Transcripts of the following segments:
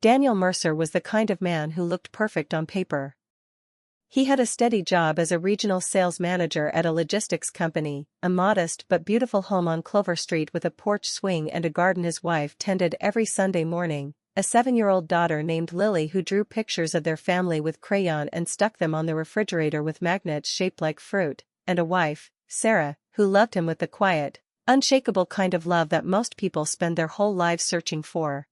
Daniel Mercer was the kind of man who looked perfect on paper. He had a steady job as a regional sales manager at a logistics company, a modest but beautiful home on Clover Street with a porch swing and a garden his wife tended every Sunday morning, a 7-year-old daughter named Lily who drew pictures of their family with crayon and stuck them on the refrigerator with magnets shaped like fruit, and a wife, Sarah, who loved him with the quiet, unshakable kind of love that most people spend their whole lives searching for.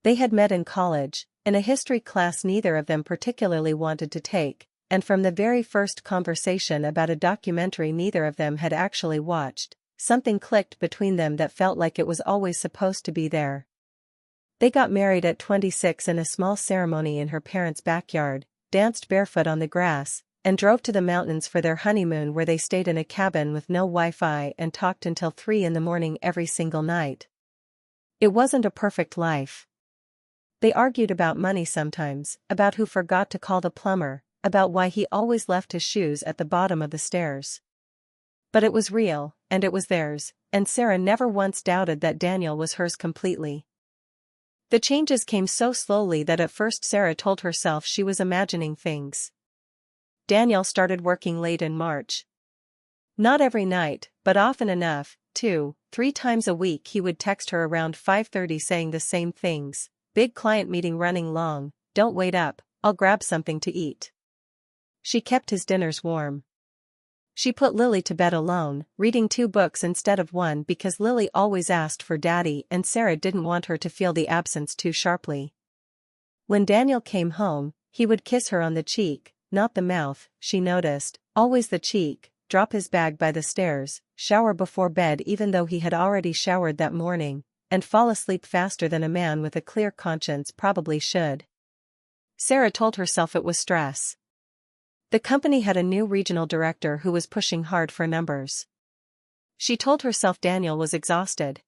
They had met in college, in a history class neither of them particularly wanted to take, and from the very first conversation about a documentary neither of them had actually watched, something clicked between them that felt like it was always supposed to be there. They got married at 26 in a small ceremony in her parents' backyard, danced barefoot on the grass, and drove to the mountains for their honeymoon where they stayed in a cabin with no Wi-Fi and talked until 3 in the morning every single night. It wasn't a perfect life. They argued about money sometimes, about who forgot to call the plumber, about why he always left his shoes at the bottom of the stairs. But it was real, and it was theirs, and Sarah never once doubted that Daniel was hers completely. The changes came so slowly that at first Sarah told herself she was imagining things. Daniel started working late in March. Not every night, but often enough, 2-3 times a week he would text her around 5:30 saying the same things. Big client meeting running long, don't wait up, I'll grab something to eat. She kept his dinners warm. She put Lily to bed alone, reading 2 books instead of 1 because Lily always asked for Daddy and Sarah didn't want her to feel the absence too sharply. When Daniel came home, he would kiss her on the cheek, not the mouth, she noticed, always the cheek, drop his bag by the stairs, shower before bed even though he had already showered that morning, and fall asleep faster than a man with a clear conscience probably should. Sarah told herself it was stress. The company had a new regional director who was pushing hard for numbers. She told herself Daniel was exhausted.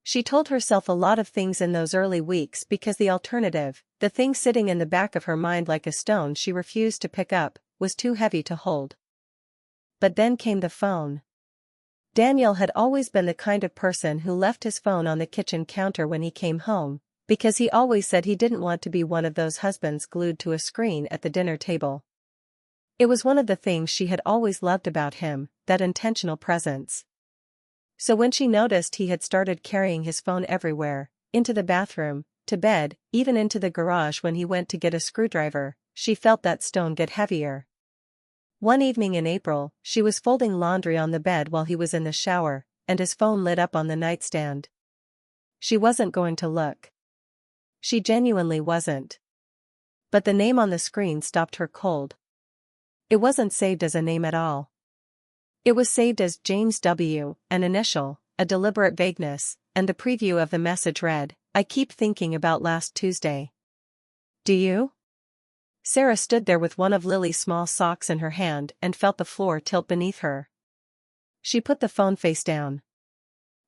She told herself a lot of things in those early weeks because the alternative, the thing sitting in the back of her mind like a stone she refused to pick up, was too heavy to hold. But then came the phone. Daniel had always been the kind of person who left his phone on the kitchen counter when he came home, because he always said he didn't want to be one of those husbands glued to a screen at the dinner table. It was one of the things she had always loved about him, that intentional presence. So when she noticed he had started carrying his phone everywhere, into the bathroom, to bed, even into the garage when he went to get a screwdriver, she felt that stone get heavier. One evening in April, she was folding laundry on the bed while he was in the shower, and his phone lit up on the nightstand. She wasn't going to look. She genuinely wasn't. But the name on the screen stopped her cold. It wasn't saved as a name at all. It was saved as James W., an initial, a deliberate vagueness, and the preview of the message read, "I keep thinking about last Tuesday." Do you? Sarah stood there with one of Lily's small socks in her hand and felt the floor tilt beneath her. She put the phone face down.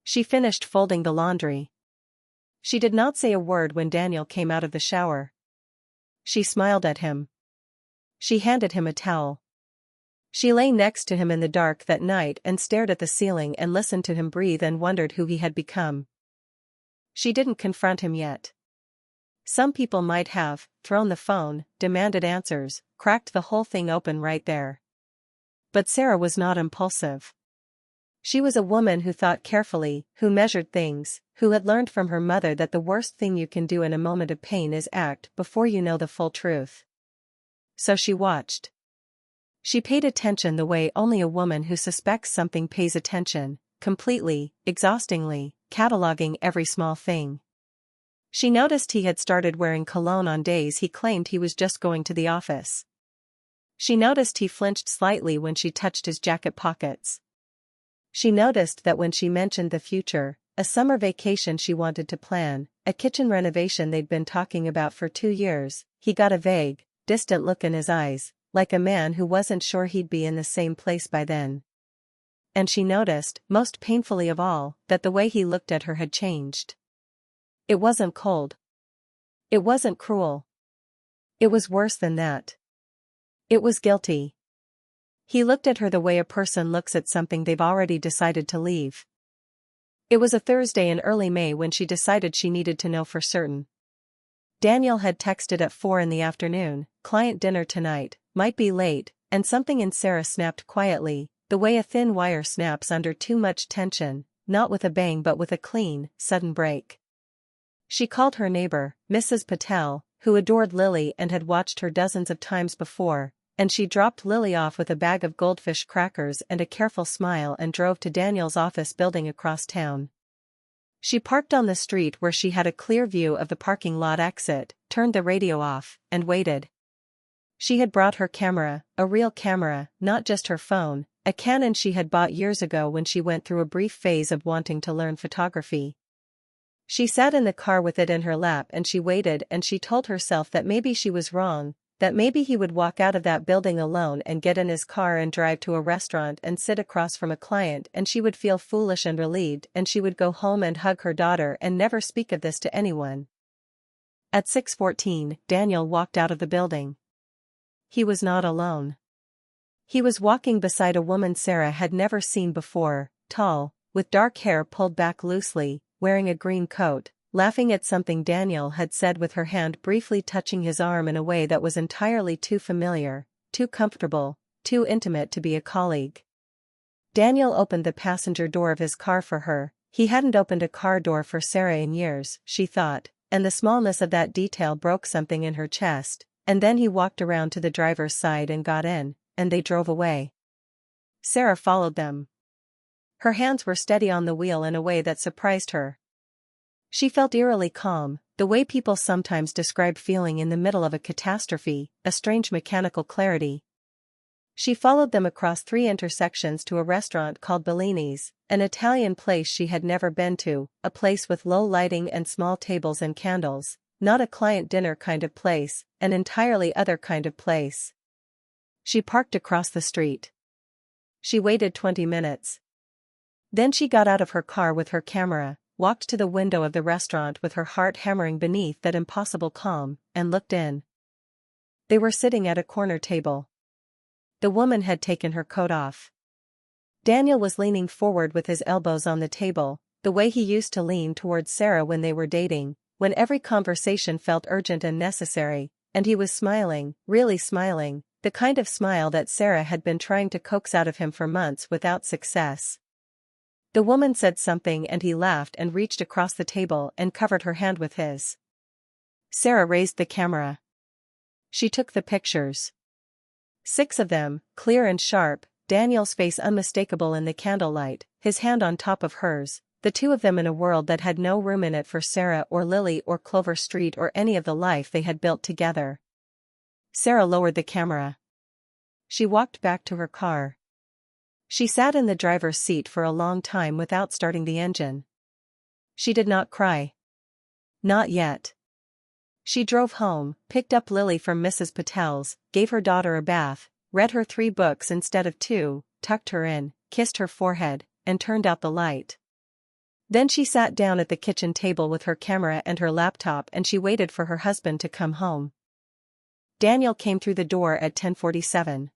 She finished folding the laundry. She did not say a word when Daniel came out of the shower. She smiled at him. She handed him a towel. She lay next to him in the dark that night and stared at the ceiling and listened to him breathe and wondered who he had become. She didn't confront him yet. Some people might have thrown the phone, demanded answers, cracked the whole thing open right there. But Sarah was not impulsive. She was a woman who thought carefully, who measured things, who had learned from her mother that the worst thing you can do in a moment of pain is act before you know the full truth. So she watched. She paid attention the way only a woman who suspects something pays attention, completely, exhaustingly, cataloging every small thing. She noticed he had started wearing cologne on days he claimed he was just going to the office. She noticed he flinched slightly when she touched his jacket pockets. She noticed that when she mentioned the future, a summer vacation she wanted to plan, a kitchen renovation they'd been talking about for 2 years, he got a vague, distant look in his eyes, like a man who wasn't sure he'd be in the same place by then. And she noticed, most painfully of all, that the way he looked at her had changed. It wasn't cold. It wasn't cruel. It was worse than that. It was guilty. He looked at her the way a person looks at something they've already decided to leave. It was a Thursday in early May when she decided she needed to know for certain. Daniel had texted at 4 in the afternoon, client dinner tonight, might be late, and something in Sarah snapped quietly, the way a thin wire snaps under too much tension, not with a bang but with a clean, sudden break. She called her neighbor, Mrs. Patel, who adored Lily and had watched her dozens of times before, and she dropped Lily off with a bag of goldfish crackers and a careful smile and drove to Daniel's office building across town. She parked on the street where she had a clear view of the parking lot exit, turned the radio off, and waited. She had brought her camera, a real camera, not just her phone, a Canon she had bought years ago when she went through a brief phase of wanting to learn photography. She sat in the car with it in her lap and she waited, and she told herself that maybe she was wrong, that maybe he would walk out of that building alone and get in his car and drive to a restaurant and sit across from a client, and she would feel foolish and relieved, and she would go home and hug her daughter and never speak of this to anyone. At 6:14, Daniel walked out of the building. He was not alone. He was walking beside a woman Sarah had never seen before, tall, with dark hair pulled back loosely, wearing a green coat, laughing at something Daniel had said, with her hand briefly touching his arm in a way that was entirely too familiar, too comfortable, too intimate to be a colleague. Daniel opened the passenger door of his car for her. He hadn't opened a car door for Sarah in years, she thought, and the smallness of that detail broke something in her chest, and then he walked around to the driver's side and got in, and they drove away. Sarah followed them. Her hands were steady on the wheel in a way that surprised her. She felt eerily calm, the way people sometimes describe feeling in the middle of a catastrophe, a strange mechanical clarity. She followed them across 3 intersections to a restaurant called Bellini's, an Italian place she had never been to, a place with low lighting and small tables and candles, not a client dinner kind of place, an entirely other kind of place. She parked across the street. She waited 20 minutes. Then she got out of her car with her camera, walked to the window of the restaurant with her heart hammering beneath that impossible calm, and looked in. They were sitting at a corner table. The woman had taken her coat off. Daniel was leaning forward with his elbows on the table, the way he used to lean towards Sarah when they were dating, when every conversation felt urgent and necessary, and he was smiling, really smiling, the kind of smile that Sarah had been trying to coax out of him for months without success. The woman said something and he laughed and reached across the table and covered her hand with his. Sarah raised the camera. She took the pictures. 6 of them, clear and sharp, Daniel's face unmistakable in the candlelight, his hand on top of hers, the 2 of them in a world that had no room in it for Sarah or Lily or Clover Street or any of the life they had built together. Sarah lowered the camera. She walked back to her car. She sat in the driver's seat for a long time without starting the engine. She did not cry. Not yet. She drove home, picked up Lily from Mrs. Patel's, gave her daughter a bath, read her 3 books instead of 2, tucked her in, kissed her forehead, and turned out the light. Then she sat down at the kitchen table with her camera and her laptop and she waited for her husband to come home. Daniel came through the door at 10:47.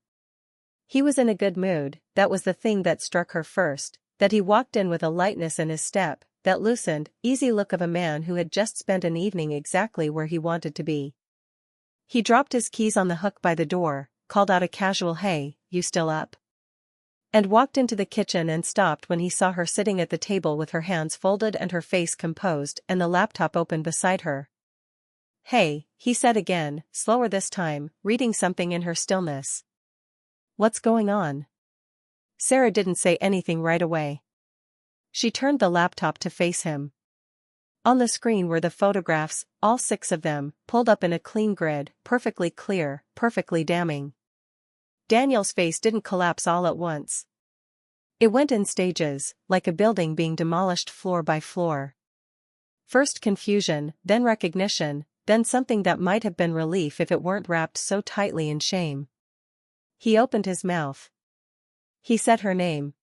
He was in a good mood, that was the thing that struck her first, that he walked in with a lightness in his step, that loosened, easy look of a man who had just spent an evening exactly where he wanted to be. He dropped his keys on the hook by the door, called out a casual "Hey, you still up?" and walked into the kitchen and stopped when he saw her sitting at the table with her hands folded and her face composed and the laptop open beside her. "Hey," he said again, slower this time, reading something in her stillness. "What's going on?" Sarah didn't say anything right away. She turned the laptop to face him. On the screen were the photographs, all 6 of them, pulled up in a clean grid, perfectly clear, perfectly damning. Daniel's face didn't collapse all at once. It went in stages, like a building being demolished floor by floor. First confusion, then recognition, then something that might have been relief if it weren't wrapped so tightly in shame. He opened his mouth. He said her name.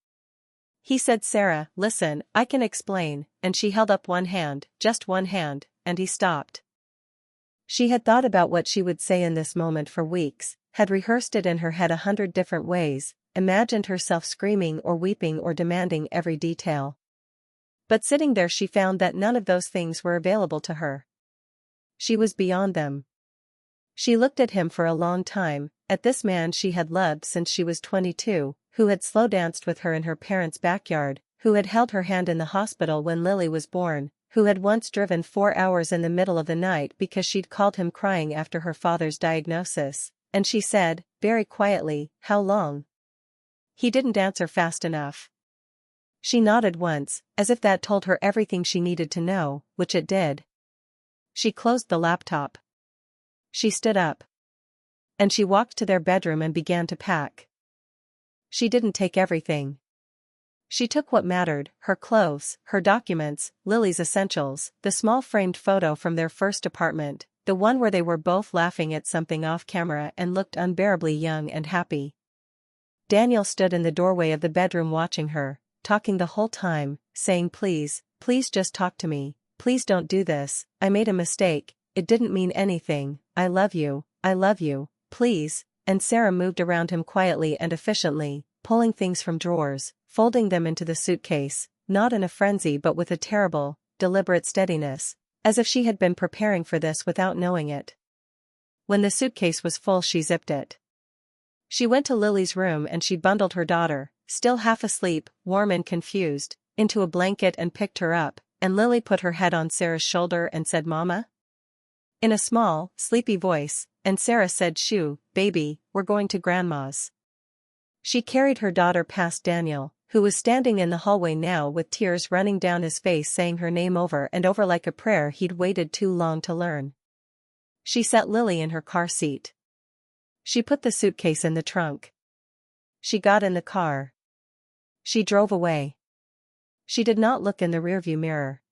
He said, "Sarah, listen, I can explain," and she held up one hand, just one hand, and he stopped. She had thought about what she would say in this moment for weeks, had rehearsed it in her head 100 different ways, imagined herself screaming or weeping or demanding every detail. But sitting there she found that none of those things were available to her. She was beyond them. She looked at him for a long time, at this man she had loved since she was 22, who had slow danced with her in her parents' backyard, who had held her hand in the hospital when Lily was born, who had once driven 4 hours in the middle of the night because she'd called him crying after her father's diagnosis, and she said, very quietly, "How long?" He didn't answer fast enough. She nodded once, as if that told her everything she needed to know, which it did. She closed the laptop. She stood up. And she walked to their bedroom and began to pack. She didn't take everything. She took what mattered, her clothes, her documents, Lily's essentials, the small framed photo from their first apartment, the one where they were both laughing at something off camera and looked unbearably young and happy. Daniel stood in the doorway of the bedroom watching her, talking the whole time, saying please, please just talk to me, please don't do this, I made a mistake, it didn't mean anything, I love you, please, and Sarah moved around him quietly and efficiently, pulling things from drawers, folding them into the suitcase, not in a frenzy but with a terrible, deliberate steadiness, as if she had been preparing for this without knowing it. When the suitcase was full she zipped it. She went to Lily's room and she bundled her daughter, still half asleep, warm and confused, into a blanket and picked her up, and Lily put her head on Sarah's shoulder and said Mama? In a small, sleepy voice, and Sarah said shoo, baby, we're going to Grandma's. She carried her daughter past Daniel, who was standing in the hallway now with tears running down his face saying her name over and over like a prayer he'd waited too long to learn. She set Lily in her car seat. She put the suitcase in the trunk. She got in the car. She drove away. She did not look in the rearview mirror.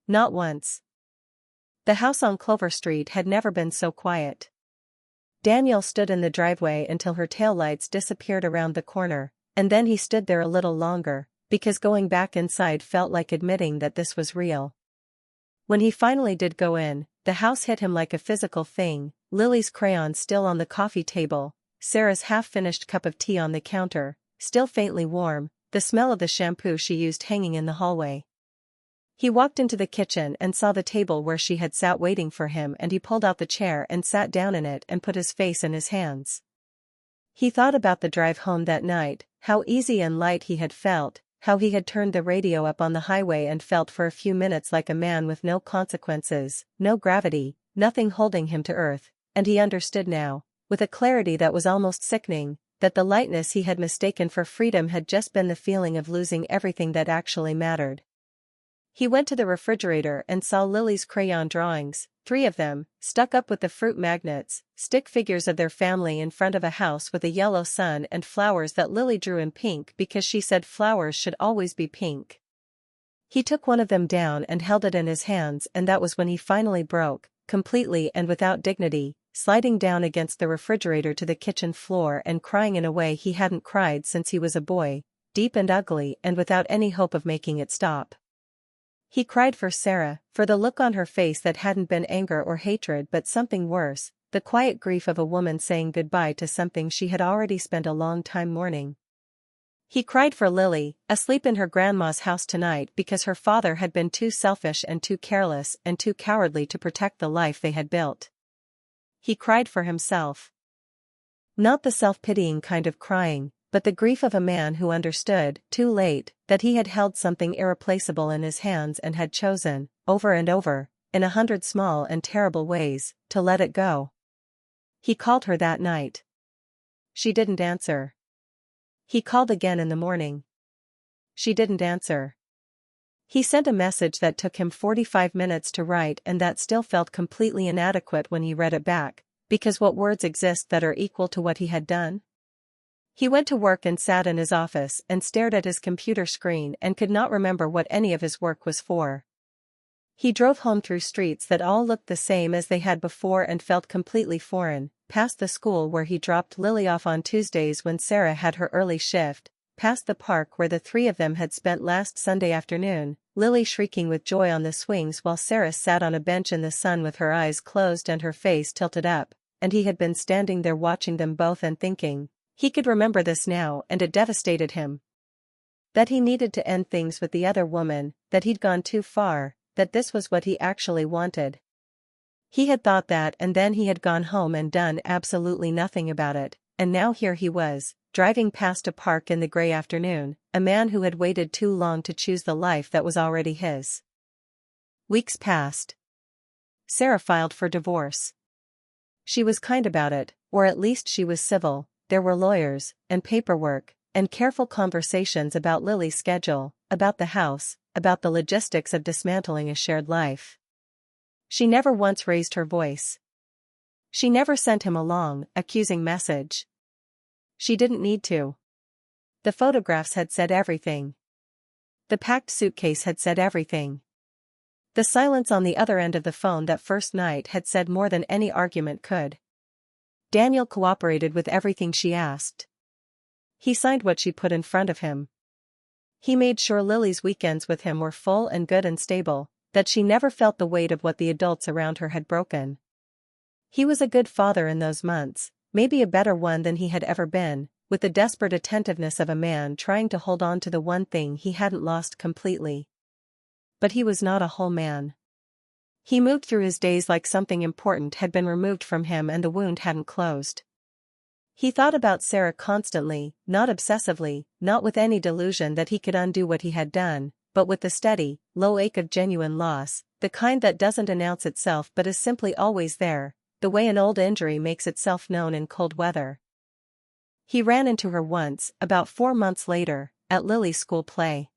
Not once. The house on Clover Street had never been so quiet. Daniel stood in the driveway until her taillights disappeared around the corner, and then he stood there a little longer, because going back inside felt like admitting that this was real. When he finally did go in, the house hit him like a physical thing, Lily's crayon still on the coffee table, Sarah's half-finished cup of tea on the counter, still faintly warm, the smell of the shampoo she used hanging in the hallway. He walked into the kitchen and saw the table where she had sat waiting for him and he pulled out the chair and sat down in it and put his face in his hands. He thought about the drive home that night, how easy and light he had felt, how he had turned the radio up on the highway and felt for a few minutes like a man with no consequences, no gravity, nothing holding him to earth, and he understood now, with a clarity that was almost sickening, that the lightness he had mistaken for freedom had just been the feeling of losing everything that actually mattered. He went to the refrigerator and saw Lily's crayon drawings, 3 of them, stuck up with the fruit magnets, stick figures of their family in front of a house with a yellow sun and flowers that Lily drew in pink because she said flowers should always be pink. He took one of them down and held it in his hands and that was when he finally broke, completely and without dignity, sliding down against the refrigerator to the kitchen floor and crying in a way he hadn't cried since he was a boy, deep and ugly and without any hope of making it stop. He cried for Sarah, for the look on her face that hadn't been anger or hatred but something worse, the quiet grief of a woman saying goodbye to something she had already spent a long time mourning. He cried for Lily, asleep in her grandma's house tonight because her father had been too selfish and too careless and too cowardly to protect the life they had built. He cried for himself. Not the self-pitying kind of crying, but the grief of a man who understood, too late, that he had held something irreplaceable in his hands and had chosen, over and over, in 100 small and terrible ways, to let it go. He called her that night. She didn't answer. He called again in the morning. She didn't answer. He sent a message that took him 45 minutes to write and that still felt completely inadequate when he read it back, because what words exist that are equal to what he had done? He went to work and sat in his office and stared at his computer screen and could not remember what any of his work was for. He drove home through streets that all looked the same as they had before and felt completely foreign, past the school where he dropped Lily off on Tuesdays when Sarah had her early shift, past the park where the 3 of them had spent last Sunday afternoon, Lily shrieking with joy on the swings while Sarah sat on a bench in the sun with her eyes closed and her face tilted up, and he had been standing there watching them both and thinking, he could remember this now and it devastated him. That he needed to end things with the other woman, that he'd gone too far, that this was what he actually wanted. He had thought that, and then he had gone home and done absolutely nothing about it, and now here he was, driving past a park in the gray afternoon, a man who had waited too long to choose the life that was already his. Weeks passed. Sarah filed for divorce. She was kind about it, or at least she was civil. There were lawyers, and paperwork, and careful conversations about Lily's schedule, about the house, about the logistics of dismantling a shared life. She never once raised her voice. She never sent him a long, accusing message. She didn't need to. The photographs had said everything. The packed suitcase had said everything. The silence on the other end of the phone that first night had said more than any argument could. Daniel cooperated with everything she asked. He signed what she put in front of him. He made sure Lily's weekends with him were full and good and stable, that she never felt the weight of what the adults around her had broken. He was a good father in those months, maybe a better one than he had ever been, with the desperate attentiveness of a man trying to hold on to the one thing he hadn't lost completely. But he was not a whole man. He moved through his days like something important had been removed from him and the wound hadn't closed. He thought about Sarah constantly, not obsessively, not with any delusion that he could undo what he had done, but with the steady, low ache of genuine loss, the kind that doesn't announce itself but is simply always there, the way an old injury makes itself known in cold weather. He ran into her once, about 4 months later, at Lily's school play.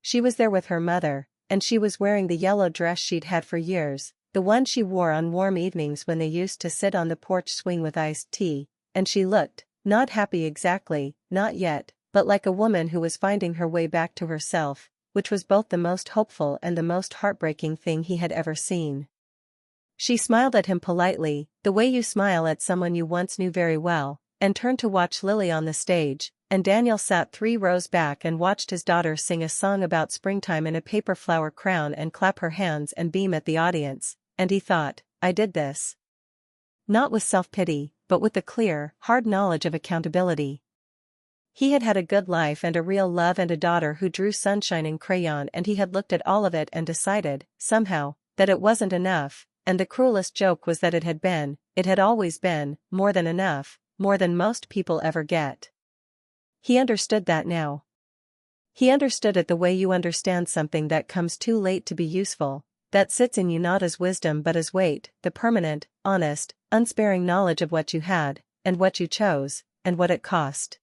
She was there with her mother, and she was wearing the yellow dress she'd had for years, the one she wore on warm evenings when they used to sit on the porch swing with iced tea, and she looked, not happy exactly, not yet, but like a woman who was finding her way back to herself, which was both the most hopeful and the most heartbreaking thing he had ever seen. She smiled at him politely, the way you smile at someone you once knew very well, and turned to watch Lily on the stage, and Daniel sat 3 rows back and watched his daughter sing a song about springtime in a paper flower crown and clap her hands and beam at the audience, and he thought, I did this. Not with self-pity, but with the clear, hard knowledge of accountability. He had had a good life and a real love and a daughter who drew sunshine in crayon, and he had looked at all of it and decided, somehow, that it wasn't enough, and the cruelest joke was that it had always been, more than enough, more than most people ever get. He understood that now. He understood it the way you understand something that comes too late to be useful, that sits in you not as wisdom but as weight, the permanent, honest, unsparing knowledge of what you had, and what you chose, and what it cost.